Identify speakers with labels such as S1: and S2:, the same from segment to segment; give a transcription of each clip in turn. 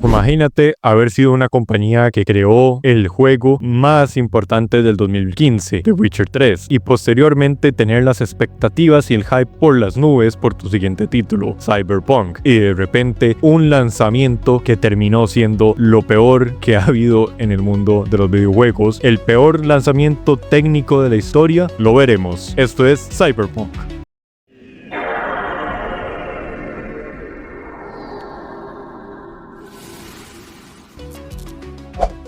S1: Imagínate haber sido una compañía que creó el juego más importante del 2015, The Witcher 3, y posteriormente tener las expectativas y el hype por las nubes por tu siguiente título, Cyberpunk, y de repente un lanzamiento que terminó siendo lo peor que ha habido en el mundo de los videojuegos, el peor lanzamiento técnico de la historia. Lo veremos. Esto es Cyberpunk.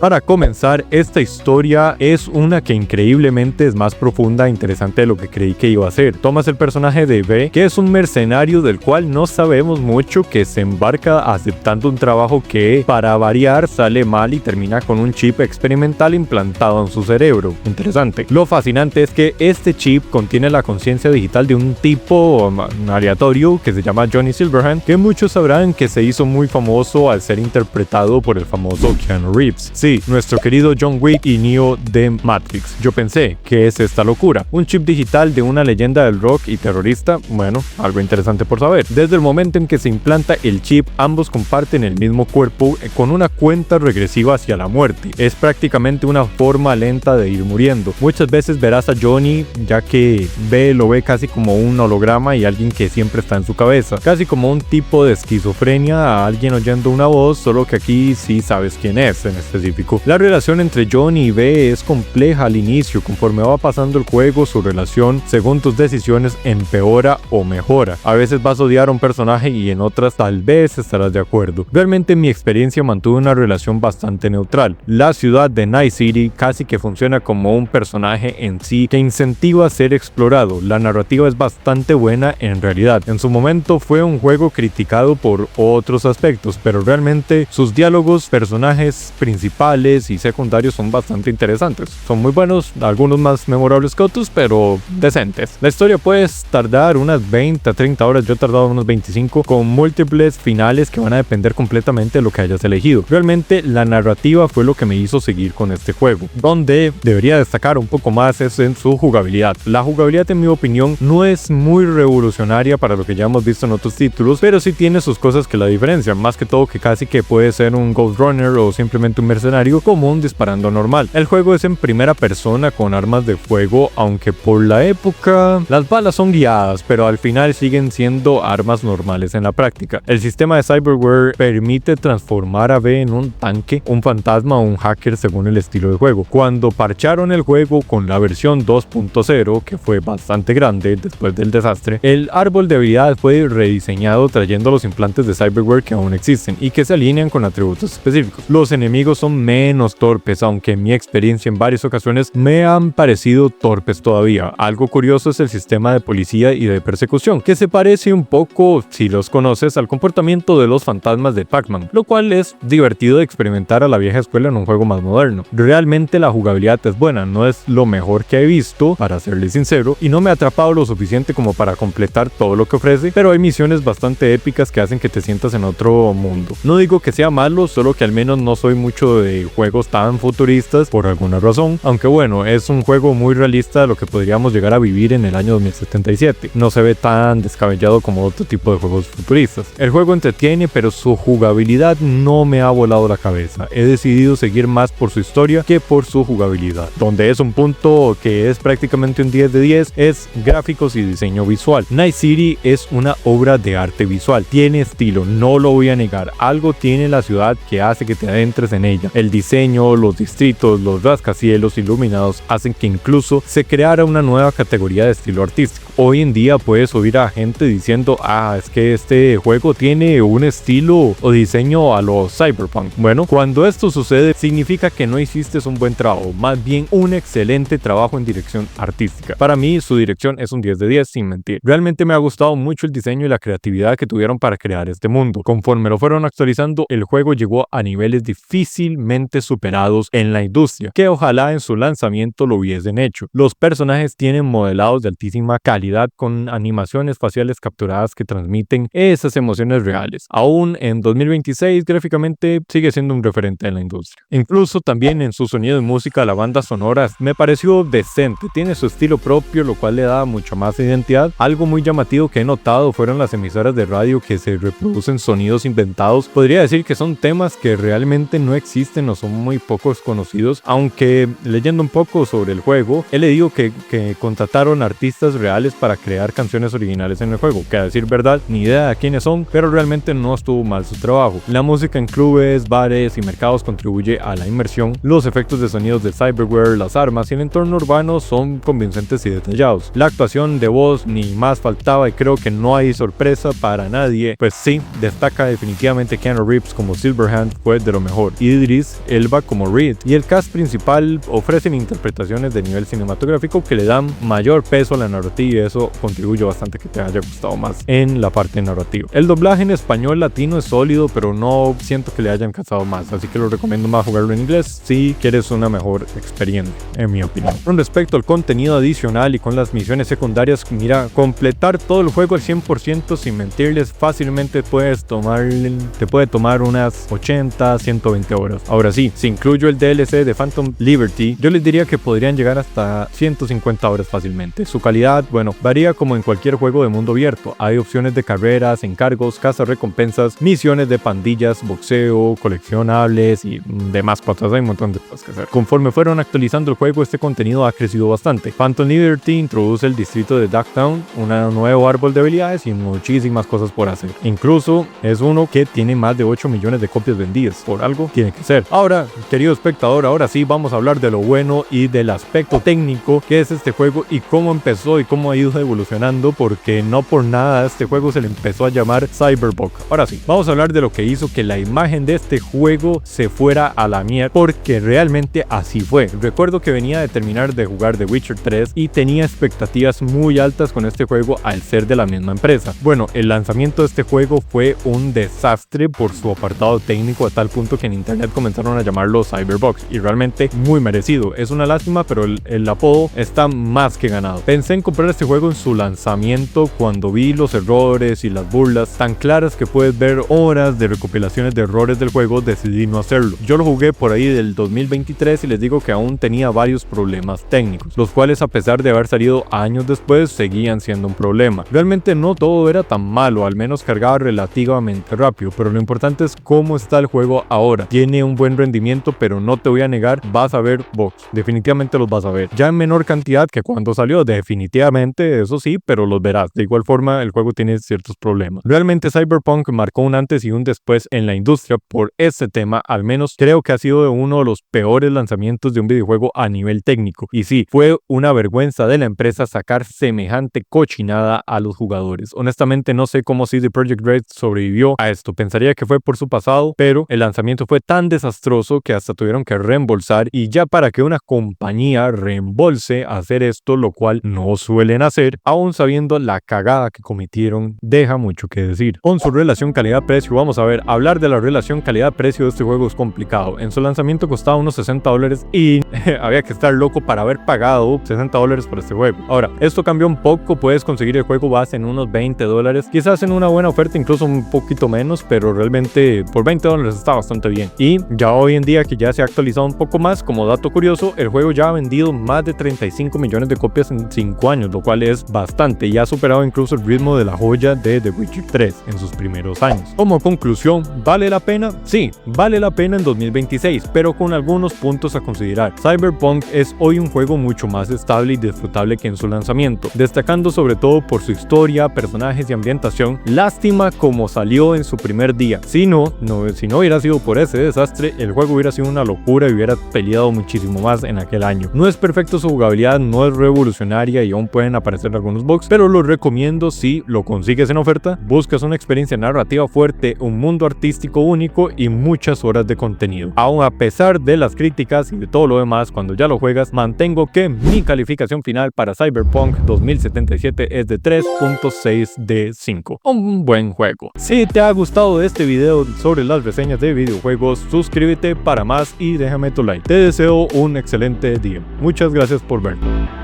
S1: Para comenzar, esta historia es una que increíblemente es más profunda e interesante de lo que creí que iba a ser. Tomas el personaje de V, que es un mercenario del cual no sabemos mucho, que se embarca aceptando un trabajo que, para variar, sale mal y termina con un chip experimental implantado en su cerebro. Interesante. Lo fascinante es que este chip contiene la conciencia digital de un tipo aleatorio que se llama Johnny Silverhand, que muchos sabrán que se hizo muy famoso al ser interpretado por el famoso Keanu Reeves. Sí, nuestro querido John Wick y Neo de Matrix. Yo pensé, ¿qué es esta locura? ¿Un chip digital de una leyenda del rock y terrorista? Bueno, algo interesante por saber. Desde el momento en que se implanta el chip, ambos comparten el mismo cuerpo con una cuenta regresiva hacia la muerte. Es prácticamente una forma lenta de ir muriendo. Muchas veces verás a Johnny, ya que lo ve casi como un holograma y alguien que siempre está en su cabeza. Casi como un tipo de esquizofrenia a alguien oyendo una voz, solo que aquí sí sabes quién es en específico. La relación entre Johnny y V es compleja al inicio. Conforme va pasando el juego, su relación, según tus decisiones, empeora o mejora. A veces vas a odiar a un personaje y en otras tal vez estarás de acuerdo. Realmente mi experiencia mantuvo una relación bastante neutral. La ciudad de Night City casi que funciona como un personaje en sí que incentiva a ser explorado. La narrativa es bastante buena en realidad. En su momento fue un juego criticado por otros aspectos, pero realmente sus diálogos, personajes principales y secundarios son bastante interesantes. Son muy buenos, algunos más memorables que otros, pero decentes. La historia puede tardar unas 20 a 30 horas, yo he tardado unos 25, con múltiples finales que van a depender completamente de lo que hayas elegido. Realmente la narrativa fue lo que me hizo seguir con este juego. Donde debería destacar un poco más es en su jugabilidad. La jugabilidad, en mi opinión, no es muy revolucionaria para lo que ya hemos visto en otros títulos, pero sí tiene sus cosas que la diferencian, más que todo que casi que puede ser un Ghost Runner o simplemente un mercenario común disparando normal. El juego es en primera persona con armas de fuego, aunque por la época las balas son guiadas, pero al final siguen siendo armas normales en la práctica. El sistema de Cyberware permite transformar a V en un tanque, un fantasma o un hacker según el estilo de juego. Cuando parcharon el juego con la versión 2.0, que fue bastante grande después del desastre, el árbol de habilidades fue rediseñado trayendo los implantes de Cyberware que aún existen y que se alinean con atributos específicos. Los enemigos son menos torpes, aunque en mi experiencia en varias ocasiones me han parecido torpes todavía. Algo curioso es el sistema de policía y de persecución, que se parece un poco, si los conoces, al comportamiento de los fantasmas de Pac-Man, lo cual es divertido de experimentar a la vieja escuela en un juego más moderno. Realmente la jugabilidad es buena, no es lo mejor que he visto, para serle sincero, y no me ha atrapado lo suficiente como para completar todo lo que ofrece, pero hay misiones bastante épicas que hacen que te sientas en otro mundo. No digo que sea malo, solo que al menos no soy mucho de juegos tan futuristas por alguna razón, aunque bueno, es un juego muy realista de lo que podríamos llegar a vivir en el año 2077. No se ve tan descabellado como otro tipo de juegos futuristas. El juego entretiene, pero su jugabilidad no me ha volado la cabeza. He decidido seguir más por su historia que por su jugabilidad, donde es un punto que es prácticamente un 10 de 10, es gráficos y diseño visual. Night City es una obra de arte visual, tiene estilo, no lo voy a negar. Algo tiene la ciudad que hace que te adentres en ella. El diseño, los distritos, los rascacielos iluminados hacen que incluso se creara una nueva categoría de estilo artístico. Hoy en día puedes oír a gente diciendo, es que este juego tiene un estilo o diseño a lo Cyberpunk. Bueno, cuando esto sucede significa que no hiciste un buen trabajo, más bien un excelente trabajo en dirección artística. Para mí su dirección es un 10 de 10 sin mentir. Realmente me ha gustado mucho el diseño y la creatividad que tuvieron para crear este mundo. Conforme lo fueron actualizando, el juego llegó a niveles difícilmente superados en la industria, que ojalá en su lanzamiento lo hubiesen hecho. Los personajes tienen modelados de altísima calidad calidad con animaciones faciales capturadas que transmiten esas emociones reales. Aún en 2026 gráficamente sigue siendo un referente en la industria. Incluso también en su sonido y música, la banda sonora me pareció decente, tiene su estilo propio, lo cual le da mucha más identidad. Algo muy llamativo que he notado fueron las emisoras de radio que se reproducen sonidos inventados. Podría decir que son temas que realmente no existen o son muy pocos conocidos, aunque leyendo un poco sobre el juego he leído que contrataron artistas reales para crear canciones originales en el juego, que a decir verdad ni idea de quiénes son, pero realmente no estuvo mal su trabajo. La música en clubes, bares y mercados contribuye a la inmersión. Los efectos de sonidos de cyberware, las armas y el entorno urbano son convincentes y detallados. La actuación de voz ni más faltaba y creo que no hay sorpresa para nadie, pues sí, destaca definitivamente Keanu Reeves como Silverhand, fue de lo mejor, Idris Elba como Reed, y el cast principal ofrecen interpretaciones de nivel cinematográfico que le dan mayor peso a la narrativa y eso contribuye bastante a que te haya gustado más en la parte narrativa. El doblaje en español latino es sólido, pero no siento que le hayan cansado más, así que lo recomiendo más jugarlo en inglés si quieres una mejor experiencia, en mi opinión. Con respecto al contenido adicional y con las misiones secundarias, mira, completar todo el juego al 100% sin mentirles fácilmente te puede tomar unas 80, 120 horas. Ahora sí, si incluyo el DLC de Phantom Liberty, yo les diría que podrían llegar hasta 150 horas fácilmente. Su calidad, bueno, varía como en cualquier juego de mundo abierto. Hay opciones de carreras, encargos, cazas recompensas, misiones de pandillas, boxeo, coleccionables y demás cosas. Hay un montón de cosas que hacer. Conforme fueron actualizando el juego, este contenido ha crecido bastante. Phantom Liberty introduce el distrito de Ducktown, un nuevo árbol de habilidades y muchísimas cosas por hacer. Incluso es uno que tiene más de 8 millones de copias vendidas. Por algo tiene que ser. Ahora, querido espectador, ahora sí vamos a hablar de lo bueno y del aspecto técnico que es este juego y cómo empezó y cómo ha ido evolucionando, porque no por nada a este juego se le empezó a llamar Cyberpunk. Ahora sí, vamos a hablar de lo que hizo que la imagen de este juego se fuera a la mierda, porque realmente así fue. Recuerdo que venía de terminar de jugar The Witcher 3 y tenía expectativas muy altas con este juego al ser de la misma empresa. Bueno, el lanzamiento de este juego fue un desastre por su apartado técnico, a tal punto que en internet comenzaron a llamarlo Cyberpunk, y realmente muy merecido. Es una lástima, pero el apodo está más que ganado. Pensé en comprar este juego en su lanzamiento cuando vi los errores y las burlas tan claras que puedes ver horas de recopilaciones de errores del juego. Decidí no hacerlo. Yo lo jugué por ahí del 2023 y les digo que aún tenía varios problemas técnicos, los cuales a pesar de haber salido años después seguían siendo un problema. Realmente no todo era tan malo, al menos cargaba relativamente rápido, pero lo importante es cómo está el juego ahora. Tiene un buen rendimiento, pero no te voy a negar, vas a ver bugs, definitivamente los vas a ver, ya en menor cantidad que cuando salió, definitivamente, eso sí, pero los verás. De igual forma, el juego tiene ciertos problemas. Realmente Cyberpunk marcó un antes y un después en la industria por este tema. Al menos creo que ha sido uno de los peores lanzamientos de un videojuego a nivel técnico, y sí, fue una vergüenza de la empresa sacar semejante cochinada a los jugadores. Honestamente no sé cómo CD Projekt Red sobrevivió a esto. Pensaría que fue por su pasado, pero el lanzamiento fue tan desastroso que hasta tuvieron que reembolsar, y ya para que una compañía reembolse hacer esto, lo cual no suelen hacer, aún sabiendo la cagada que cometieron, deja mucho que decir. Con su relación calidad-precio, vamos a ver, hablar de la relación calidad-precio de este juego es complicado. En su lanzamiento costaba unos $60 y había que estar loco para haber pagado $60 por este juego. Ahora, esto cambió un poco, puedes conseguir el juego base en unos $20, quizás en una buena oferta incluso un poquito menos, pero realmente por $20 está bastante bien. Y ya hoy en día que ya se ha actualizado un poco más, como dato curioso, el juego ya ha vendido más de 35 millones de copias en 5 años, lo cual es bastante, y ha superado incluso el ritmo de la joya de The Witcher 3 en sus primeros años. Como conclusión, ¿vale la pena? Sí, vale la pena en 2026, pero con algunos puntos a considerar. Cyberpunk es hoy un juego mucho más estable y disfrutable que en su lanzamiento, destacando sobre todo por su historia, personajes y ambientación. Lástima como salió en su primer día. Si no hubiera sido por ese desastre, el juego hubiera sido una locura y hubiera peleado muchísimo más en aquel año. No es perfecto su jugabilidad, no es revolucionaria y aún pueden aparecer algunos bugs, pero lo recomiendo si lo consigues en oferta, buscas una experiencia narrativa fuerte, un mundo artístico único y muchas horas de contenido. Aún a pesar de las críticas y de todo lo demás, cuando ya lo juegas, mantengo que mi calificación final para Cyberpunk 2077 es de 3.6 de 5. Un buen juego. Si te ha gustado este video sobre las reseñas de videojuegos, suscríbete para más y déjame tu like. Te deseo un excelente día. Muchas gracias por verlo.